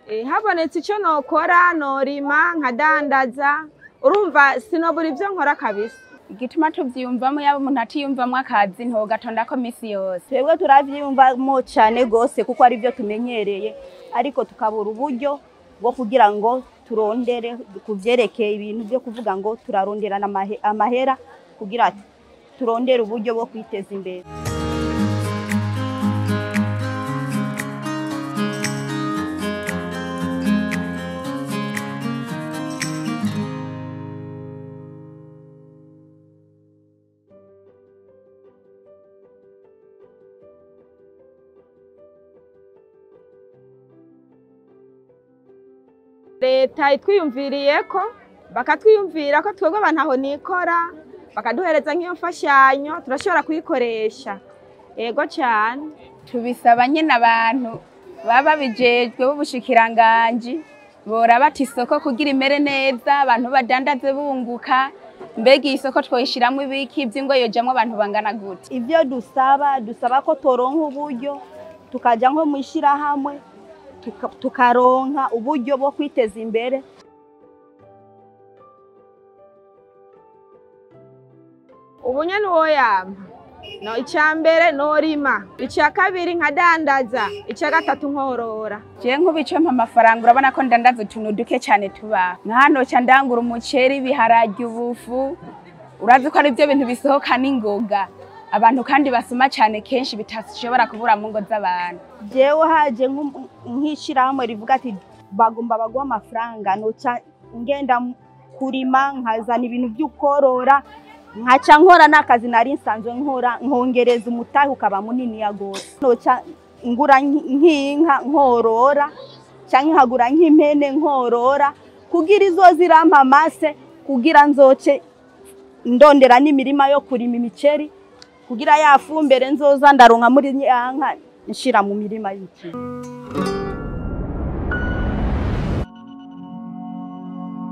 Habonetse icyo nokora norima nkadandaza urumva sinobura ivyo nkora kabisa. Igituma tuvyiyumvamo yaba umuntu atiyumvamo akazi ntogatonda ko misi yose. Twebwe turavyiyumvamo cyane gose kuko ari byo tumenyereye ariko tukabura uburyo bwo kugira ngo turondere kuvyerekeye ibintu byo kuvuga ngo turaronderana amahera kugira turondere uburyo bwo kwiteza imbere. Leta itwiyumviriye ko bakatwiyumvira ko twebwe abantu aho nikora bakaduhereza nk'iyo mfashanyo turashobora kuyikoresha. Yego cyane Tubisaba nyene abantu baba bijejwe b'ubushikiranganji bora bati isoko kugira imere neza abantu badandaze bunguka. Mbega isoko twoyishiramwe ibiki ivyingo yojamwe abantu bangana gute? Ivyo dusaba ko toronka uburyo tukaja nko mwishira hamwe tukaronka uburyo bwo kwiteza imbere. Ubunyene uwo yampa no icambere norima, icya kabiri nkadandaza, icya gatatu nkorora. Je nkubice mpa amafaranga urabona ko ndandaza utuntu duke cyane tuba. Nkano cya ndangura umuceri ibiharage ubufu. Urazi ko ari byo bintu bisohoka n'ingoga. Abantu kandi basoma cyane kenshi bitashobora kubura mu ngo z'abantu. Jewe haje nkishira hamwe rivuga ati bagomba bagwa amafaranga noca ngenda kurima nkazana ibintu by'ukorora nkaca nkora nakazi nari nsanzwe nkora nkongereza umutahe ukaba munini yagose. Noca ngura nk'inka nkorora canke nkagura nk'impene nkorora kugira izozirampa amase kugira nzoce ndondera n'imirima yo kurima imiceri kugira yafumbere nzoza ndaronka muri nyanka nshira mu mirima y'iki.